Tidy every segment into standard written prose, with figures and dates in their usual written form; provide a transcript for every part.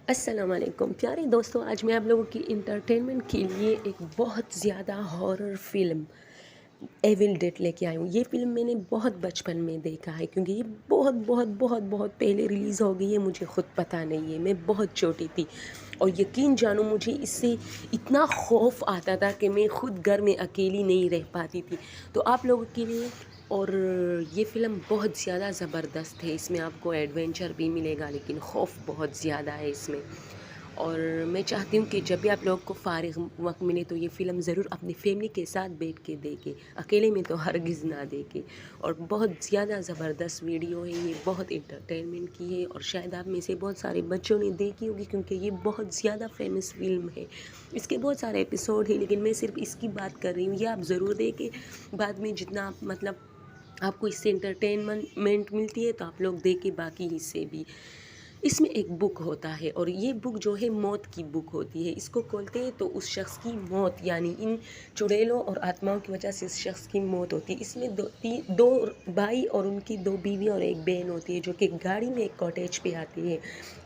अस्सलाम वालेकुम प्यारे दोस्तों। आज मैं आप लोगों की इंटरटेनमेंट के लिए एक बहुत ज़्यादा हॉरर फिल्म एविल डेड लेके आई हूँ। ये फ़िल्म मैंने बहुत बचपन में देखा है क्योंकि ये बहुत बहुत बहुत बहुत पहले रिलीज़ हो गई है। मुझे ख़ुद पता नहीं है, मैं बहुत छोटी थी और यकीन जानो मुझे इससे इतना खौफ आता था कि मैं ख़ुद घर में अकेली नहीं रह पाती थी। तो आप लोगों के लिए और ये फ़िल्म बहुत ज़्यादा ज़बरदस्त है। इसमें आपको एडवेंचर भी मिलेगा लेकिन खौफ बहुत ज़्यादा है इसमें। और मैं चाहती हूँ कि जब भी आप लोगों को फ़ारिग वक्त मिले तो ये फ़िल्म ज़रूर अपनी फैमिली के साथ बैठ के देखें, अकेले में तो हरगिज़ ना देखें। और बहुत ज़्यादा ज़बरदस्त वीडियो है ये, बहुत इंटरटेनमेंट की है और शायद आप में से बहुत सारे बच्चों ने देखी होगी क्योंकि ये बहुत ज़्यादा फेमस फ़िल्म है। इसके बहुत सारे एपिसोड हैं लेकिन मैं सिर्फ इसकी बात कर रही हूँ। ये आप ज़रूर देखें। बाद में जितना आप आपको इससे एंटरटेनमेंट मिलती है तो आप लोग देखें बाकी हिस्से भी। इसमें एक बुक होता है और ये बुक जो है मौत की बुक होती है। इसको खोलते हैं तो उस शख्स की मौत यानी इन चुड़ैलों और आत्माओं की वजह से इस शख्स की मौत होती है। इसमें दो भाई और उनकी दो बीवी और एक बहन होती है जो कि गाड़ी में एक कॉटेज पे आती है।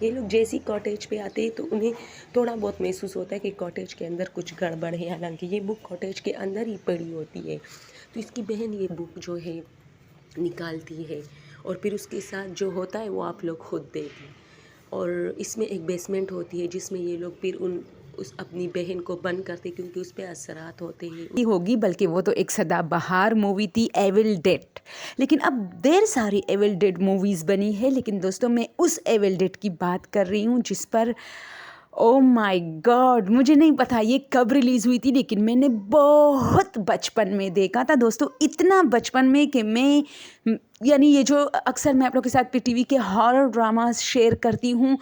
ये लोग जैसे ही कॉटेज पे आते हैं तो उन्हें थोड़ा बहुत महसूस होता है कि कॉटेज के अंदर कुछ गड़बड़ है, हालांकि ये बुक कॉटेज के अंदर ही पड़ी होती है। तो इसकी बहन ये बुक जो है निकालती है और फिर उसके साथ जो होता है वो आप लोग खुद देखें। और इसमें एक बेसमेंट होती है जिसमें ये लोग फिर उस अपनी बहन को बंद करते क्योंकि उस पे असरात होते हैं। ही होगी, बल्कि वो तो एक सदाबहार मूवी थी एविल डेड। लेकिन अब ढेर सारी एविल डेड मूवीज़ बनी है, लेकिन दोस्तों मैं उस एविल डेड की बात कर रही हूँ जिस पर ओ माय गॉड, मुझे नहीं पता ये कब रिलीज़ हुई थी, लेकिन मैंने बहुत बचपन में देखा था दोस्तों। इतना बचपन में कि मैं यानी ये जो अक्सर मैं आप लोग के साथ पे टीवी के हॉरर ड्रामास शेयर करती हूँ,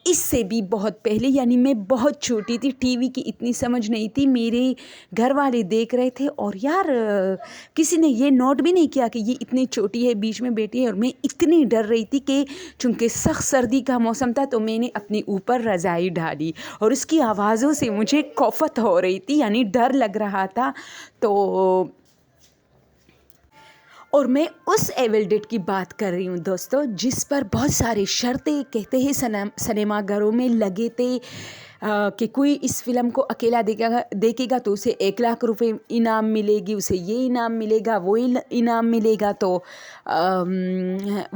इससे भी बहुत पहले, यानी मैं बहुत छोटी थी, टीवी की इतनी समझ नहीं थी। मेरे घर वाले देख रहे थे और यार किसी ने ये नोट भी नहीं किया कि ये इतनी छोटी है, बीच में बैठी है। और मैं इतनी डर रही थी कि चूँकि सख्त सर्दी का मौसम था तो मैंने अपने ऊपर रज़ाई डाली और उसकी आवाज़ों से मुझे खौफत हो रही थी, यानी डर लग रहा था। तो और मैं उस एविल डेड की बात कर रही हूँ दोस्तों, जिस पर बहुत सारे शर्तें कहते हैं सिनेमा घरों में लगे थे कि कोई इस फिल्म को अकेला देखेगा तो उसे 1 लाख रुपए इनाम मिलेगी, उसे ये इनाम मिलेगा, वो इनाम मिलेगा। तो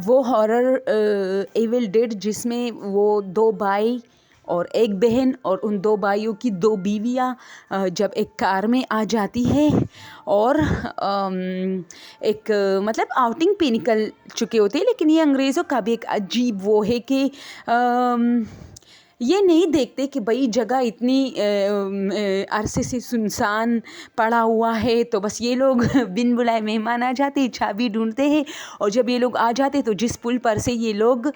वो हॉरर एविल डेड जिसमें वो दो भाई और एक बहन और उन दो भाइयों की दो बीवियाँ जब एक कार में आ जाती है और एक मतलब आउटिंग पे निकल चुके होते हैं। लेकिन ये अंग्रेज़ों का भी एक अजीब वो है कि ये नहीं देखते कि भाई जगह इतनी अरसे से सुनसान पड़ा हुआ है तो बस ये लोग बिन बुलाए मेहमान आ जाते हैं, चाबी ढूंढते हैं और जब ये लोग आ जाते तो जिस पुल पर से ये लोग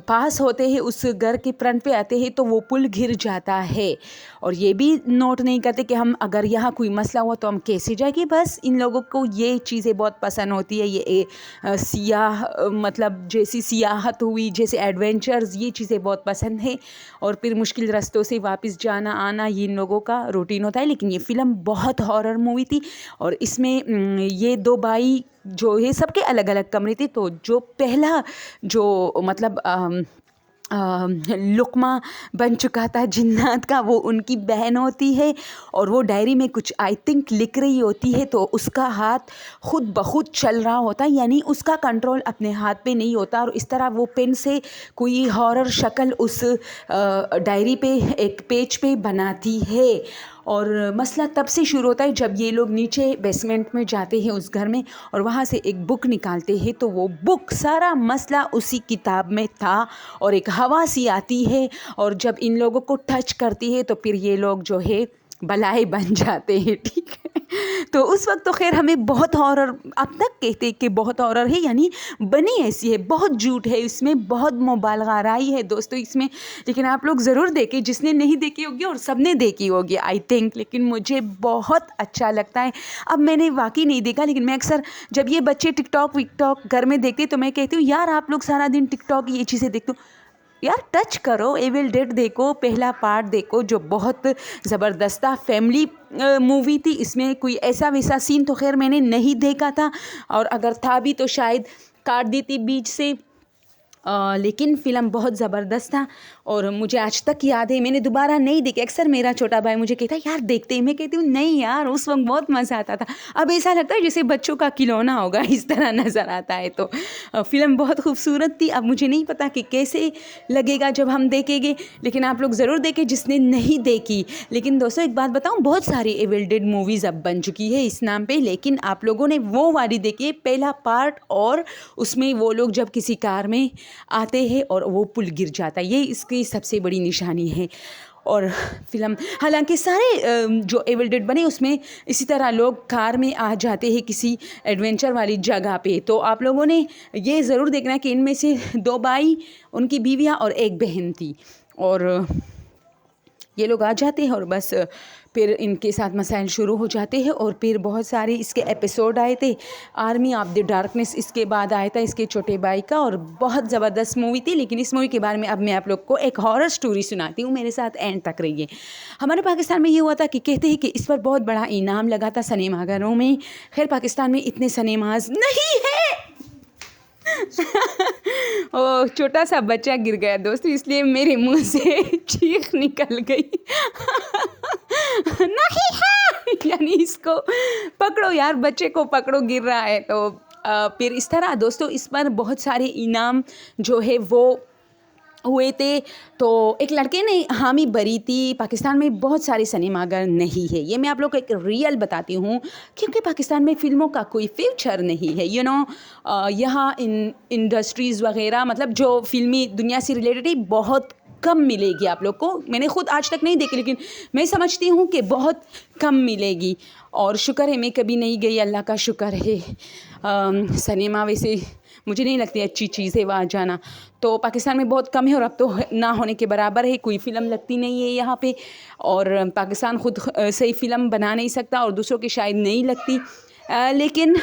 पास होते हैं, उस घर के फ्रंट पे आते हैं तो वो पुल घिर जाता है। और ये भी नोट नहीं करते कि हम अगर यहाँ कोई मसला हुआ तो हम कैसे जाएंगे। बस इन लोगों को ये चीज़ें बहुत पसंद होती है, ये सियाह मतलब जैसी सियाहत हुई, जैसे एडवेंचर्स, ये चीज़ें बहुत पसंद है। और फिर मुश्किल रास्तों से वापस जाना आना ये इन लोगों का रूटीन होता है। लेकिन ये फ़िल्म बहुत हॉरर मूवी थी और इसमें ये दो भाई जो है सबके अलग अलग कमरे थे। तो जो पहला जो मतलब लुक़मा बन चुका था जिन्नात का, वो उनकी बहन होती है और वो डायरी में कुछ आई थिंक लिख रही होती है। तो उसका हाथ खुद ब खुद चल रहा होता है, यानी उसका कंट्रोल अपने हाथ पे नहीं होता और इस तरह वो पेन से कोई हॉरर शक्ल उस डायरी पे एक पेज पे बनाती है। और मसला तब से शुरू होता है जब ये लोग नीचे बेसमेंट में जाते हैं उस घर में और वहाँ से एक बुक निकालते हैं। तो वो बुक, सारा मसला उसी किताब में था और एक हवा सी आती है और जब इन लोगों को टच करती है तो फिर ये लोग जो है बलाए बन जाते हैं, ठीक है। तो उस वक्त तो खैर हमें बहुत हॉरर, अब तक कहते हैं कि बहुत हॉरर है, यानी बनी ऐसी है, बहुत झूठ है इसमें, बहुत मुबालगाराई है दोस्तों इसमें। लेकिन आप लोग ज़रूर देखें, जिसने नहीं देखी होगी और सबने देखी होगी आई थिंक। लेकिन मुझे बहुत अच्छा लगता है। अब मैंने वाकई नहीं देखा, लेकिन मैं अक्सर जब ये बच्चे टिकटॉक विकटॉक घर में देखते तो मैं कहती हूँ यार आप लोग सारा दिन टिकटॉक ये चीज़ें देखते हो, यार टच करो, एविल डेड देखो, पहला पार्ट देखो जो बहुत ज़बरदस्त फैमिली मूवी थी। इसमें कोई ऐसा वैसा सीन तो खैर मैंने नहीं देखा था और अगर था भी तो शायद काट दी थी बीच से। लेकिन फ़िल्म बहुत ज़बरदस्त था और मुझे आज तक याद है, मैंने दोबारा नहीं देखी। अक्सर मेरा छोटा भाई मुझे कहता है यार देखते हैं, मैं कहती हूँ नहीं यार उस वक्त बहुत मज़ा आता था। अब ऐसा लगता है जैसे बच्चों का खिलौना होगा, इस तरह नज़र आता है। तो फ़िल्म बहुत खूबसूरत थी। अब मुझे नहीं पता कि कैसे लगेगा जब हम देखेंगे, लेकिन आप लोग ज़रूर देखें जिसने नहीं देखी। लेकिन दोस्तों एक बात बताऊँ, बहुत सारी एविल डेड मूवीज़ अब बन चुकी है इस नाम पे, लेकिन आप लोगों ने वो वाली देखी है पहला पार्ट, और उसमें वो लोग जब किसी कार में आते हैं और वो पुल गिर जाता है, ये इसकी सबसे बड़ी निशानी है। और फिल्म हालांकि सारे जो एविल डेड बने उसमें इसी तरह लोग कार में आ जाते हैं किसी एडवेंचर वाली जगह पे। तो आप लोगों ने ये ज़रूर देखना कि इनमें से 2 भाई, उनकी बीवियाँ और 1 बहन थी, और ये लोग आ जाते हैं और बस फिर इनके साथ मसाइल शुरू हो जाते हैं। और फिर बहुत सारे इसके एपिसोड आए थे। आर्मी ऑफ द डार्कनेस इसके बाद आया था इसके छोटे भाई का, और बहुत ज़बरदस्त मूवी थी। लेकिन इस मूवी के बारे में अब मैं आप लोग को एक हॉरर स्टोरी सुनाती हूँ, मेरे साथ एंड तक रहिए। हमारे पाकिस्तान में ये हुआ था कि कहते हैं कि इस पर बहुत बड़ा इनाम लगा था सिनेमाघरों में। खैर पाकिस्तान में इतने सिनेमाज नहीं है। ओ छोटा सा बच्चा गिर गया दोस्तों, इसलिए मेरे मुंह से चीख निकल गई। नहीं है, यानी इसको पकड़ो यार, बच्चे को पकड़ो, गिर रहा है। तो फिर इस तरह दोस्तों इस पर बहुत सारे इनाम जो है वो हुए थे। तो एक लड़के ने हामी भरी थी। पाकिस्तान में बहुत सारे सिनेमाघर नहीं है, ये मैं आप लोग को एक रियल बताती हूँ, क्योंकि पाकिस्तान में फ़िल्मों का कोई फ्यूचर नहीं है। यहाँ इंडस्ट्रीज़ वगैरह, मतलब जो फिल्मी दुनिया से रिलेटेड है, बहुत कम मिलेगी आप लोग को। मैंने खुद आज तक नहीं देखी, लेकिन मैं समझती हूँ कि बहुत कम मिलेगी। और शुक्र है मैं कभी नहीं गई, अल्लाह का शुक्र है। सिनेमा वैसे मुझे नहीं लगती अच्छी चीज़ है वहाँ जाना। तो पाकिस्तान में बहुत कम है, और अब तो ना होने के बराबर है, कोई फ़िल्म लगती नहीं है यहाँ पे। और पाकिस्तान खुद सही फ़िल्म बना नहीं सकता, और दूसरों की शायद नहीं लगती। लेकिन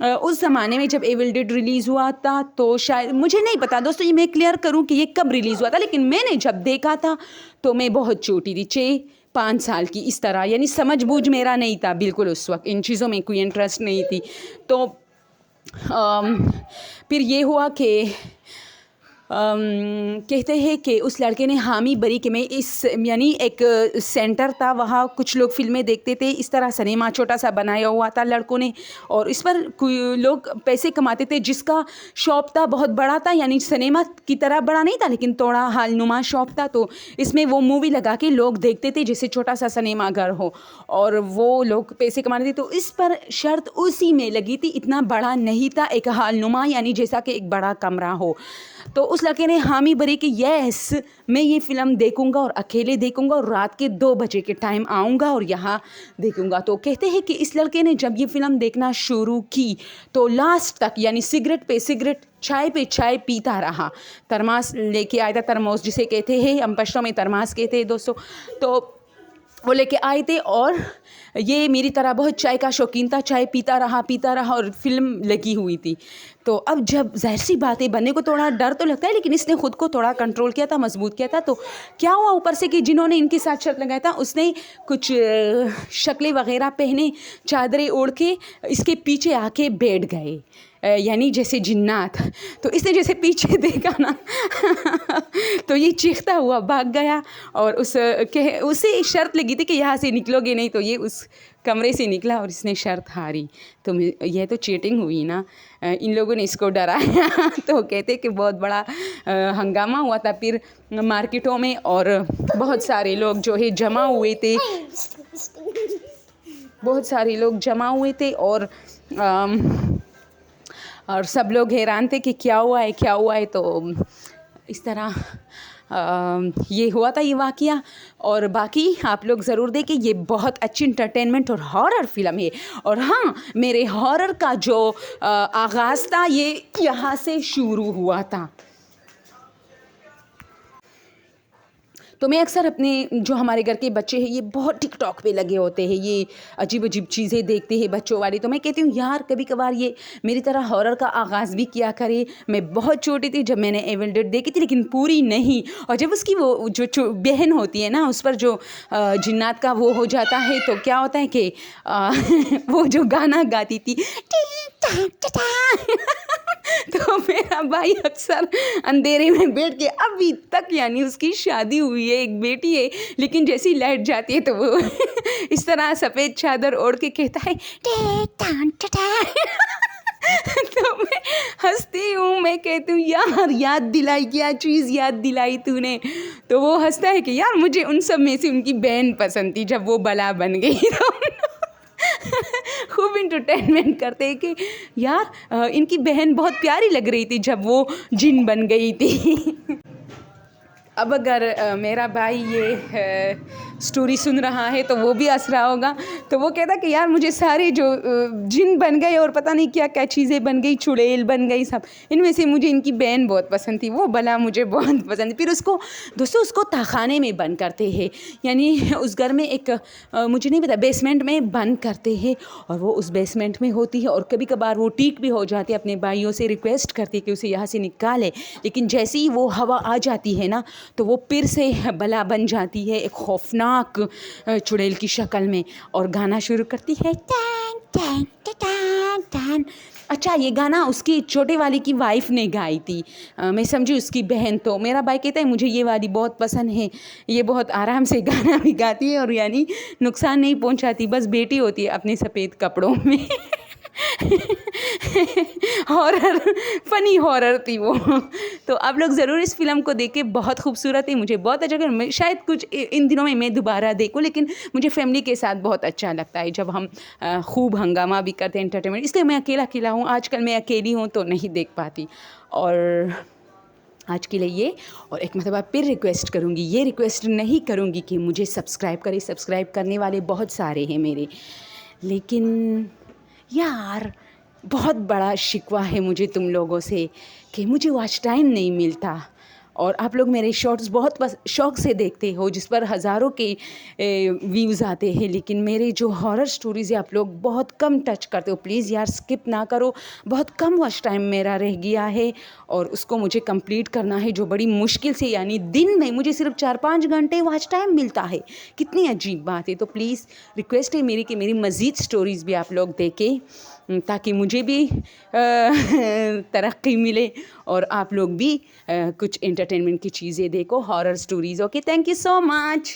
उस ज़माने में जब एविल डेड रिलीज़ हुआ था, तो शायद मुझे नहीं पता दोस्तों, ये मैं क्लियर करूँ कि ये कब रिलीज़ हुआ था, लेकिन मैंने जब देखा था तो मैं बहुत छोटी थी, 6-5 साल की, इस तरह। यानी समझ बूझ मेरा नहीं था बिल्कुल, उस वक्त इन चीज़ों में कोई इंटरेस्ट नहीं थी। तो फिर ये हुआ कि कहते हैं कि उस लड़के ने हामी भरी कि मैं इस, यानी एक सेंटर था, वहाँ कुछ लोग फिल्में देखते थे, इस तरह सिनेमा छोटा सा बनाया हुआ था लड़कों ने, और इस पर लोग पैसे कमाते थे। जिसका शॉप था बहुत बड़ा था, यानी सिनेमा की तरह बड़ा नहीं था, लेकिन थोड़ा हालनुमा शॉप था। तो इसमें वो मूवी लगा के लोग देखते थे जैसे छोटा सा सिनेमा घर हो, और वो लोग पैसे कमाते थे। तो इस पर शर्त उसी में लगी थी, इतना बड़ा नहीं था, एक हालनुमा, यानी जैसा कि एक बड़ा कमरा हो। तो उस लड़के ने हामी भरी कि यस मैं ये फ़िल्म देखूंगा, और अकेले देखूंगा, और रात के 2 बजे के टाइम आऊँगा और यहाँ देखूंगा। तो कहते हैं कि इस लड़के ने जब ये फ़िल्म देखना शुरू की तो लास्ट तक, यानी सिगरेट पे सिगरेट, चाय पे चाय पीता रहा। थर्मास लेके आया था, थर्मोस जिसे कहते हैं, हम पश्तो में थर्मास कहते हैं दोस्तों। तो वो लेके आए थे, और ये मेरी तरह बहुत चाय का शौकीन था, चाय पीता रहा, और फिल्म लगी हुई थी। तो अब जब जाहिर सी बात है, बनने को थोड़ा डर तो लगता है, लेकिन इसने खुद को थोड़ा कंट्रोल किया था, मजबूत किया था। तो क्या हुआ ऊपर से कि जिन्होंने इनके साथ शर्त लगाया था, उसने कुछ शक्लें वगैरह पहने, चादरें ओढ़ के इसके पीछे आके बैठ गए, यानी जैसे जिन्नात। तो इसने जैसे पीछे देखा ना तो ये चीखता हुआ भाग गया, और उसे शर्त लगी थी कि यहाँ से निकलोगे नहीं, तो ये उस कमरे से निकला और इसने शर्त हारी। तो यह तो चीटिंग हुई ना। इन लोगों ने इसको डराया तो कहते कि बहुत बड़ा हंगामा हुआ था फिर मार्केटों में, और बहुत सारे लोग जो है जमा हुए थे, और सब लोग हैरान थे कि क्या हुआ है। तो इस तरह ये हुआ था ये वाक़या। और बाकी आप लोग ज़रूर देखें, ये बहुत अच्छी इंटरटेनमेंट और हॉरर फिल्म है। और हाँ, मेरे हॉरर का जो आगाज़ था ये यहाँ से शुरू हुआ था। तो मैं अक्सर अपने जो हमारे घर के बच्चे हैं, ये बहुत टिकटॉक पे लगे होते हैं, ये अजीब अजीब चीज़ें देखते हैं बच्चों वाली। तो मैं कहती हूँ यार कभी कभार ये मेरी तरह हॉरर का आगाज़ भी किया करे। मैं बहुत छोटी थी जब मैंने एविल डेड देखी थी, लेकिन पूरी नहीं। और जब उसकी वो जो बहन होती है ना, उस पर जो जिन्नात का वो हो जाता है, तो क्या होता है कि वो जो गाना गाती थी तो मेरा भाई अक्सर अंधेरे में बैठ के अभी तक, यानी उसकी शादी हुई है, एक बेटी है, लेकिन जैसी लाइट जाती है तो वो इस तरह सफ़ेद चादर ओढ़ के कहता है टे टान टा। तो मैं हंसती हूँ, मैं कहती हूँ यार याद दिलाई, क्या चीज़ याद दिलाई तूने। तो वो हंसता है कि यार मुझे उन सब में से उनकी बहन पसंद थी जब वो बला बन गई। तो खूब इंटरटेनमेंट करते हैं कि यार इनकी बहन बहुत प्यारी लग रही थी जब वो जिन बन गई थी। अब अगर मेरा भाई ये स्टोरी सुन रहा है तो वो भी हंस रहा होगा। तो वो कहता कि यार मुझे सारे जो जिन बन गए और पता नहीं क्या क्या चीज़ें बन गई, चुड़ैल बन गई, सब इनमें से मुझे इनकी बहन बहुत पसंद थी, वो बला मुझे बहुत पसंद थी। फिर उसको दोस्तों उसको तहखाने में बंद करते हैं, यानी उस घर में एक मुझे नहीं पता बेसमेंट में बंद करते हैं, और वो उस बेसमेंट में होती है। और कभी कभार वो ठीक भी हो जाती है, अपने भाइयों से रिक्वेस्ट करती है कि उसे यहाँ से निकाले, लेकिन जैसे ही वो हवा आ जाती है ना तो वो फिर से बला बन जाती है एक खौफनाक चुड़ैल की शक्ल में, और गाना शुरू करती है टैन टैन टैन टैन। अच्छा, ये गाना उसकी छोटे वाली की वाइफ ने गाई थी, मैं समझी उसकी बहन। तो मेरा भाई कहता है मुझे ये वाली बहुत पसंद है, ये बहुत आराम से गाना भी गाती है और यानी नुकसान नहीं पहुंचाती, बस बेटी होती है अपने सफ़ेद कपड़ों में। हॉरर, फ़नी हॉरर थी वो। तो आप लोग ज़रूर इस फिल्म को देखें, बहुत खूबसूरत है, मुझे बहुत अच्छा लगा। शायद कुछ इन दिनों में मैं दोबारा देखूं, लेकिन मुझे फैमिली के साथ बहुत अच्छा लगता है जब हम खूब हंगामा भी करते हैं, एंटरटेनमेंट। इसलिए मैं अकेला हूँ, आजकल मैं अकेली हूँ तो नहीं देख पाती। और आज के लिए ये, और एक मतलब फिर रिक्वेस्ट करूँगी, ये रिक्वेस्ट नहीं करूँगी कि मुझे सब्सक्राइब करें, सब्सक्राइब करने वाले बहुत सारे हैं मेरे, लेकिन यार बहुत बड़ा शिकवा है मुझे तुम लोगों से कि मुझे वॉच टाइम नहीं मिलता। और आप लोग मेरे शॉर्ट्स बहुत शौक़ से देखते हो, जिस पर हज़ारों के व्यूज़ आते हैं, लेकिन मेरे जो हॉरर स्टोरीज़ है आप लोग बहुत कम टच करते हो। प्लीज़ यार स्किप ना करो, बहुत कम वॉच टाइम मेरा रह गया है और उसको मुझे कंप्लीट करना है, जो बड़ी मुश्किल से, यानी दिन में मुझे सिर्फ 4-5 घंटे वॉच टाइम मिलता है। कितनी अजीब बात है। तो प्लीज़ रिक्वेस्ट है मेरी कि मेरी मज़ीद स्टोरीज़ भी आप लोग देखें, ताकि मुझे भी तरक्की मिले और आप लोग भी कुछ एंटरटेनमेंट की चीज़ें देखो, horror stories. Okay, thank you so much.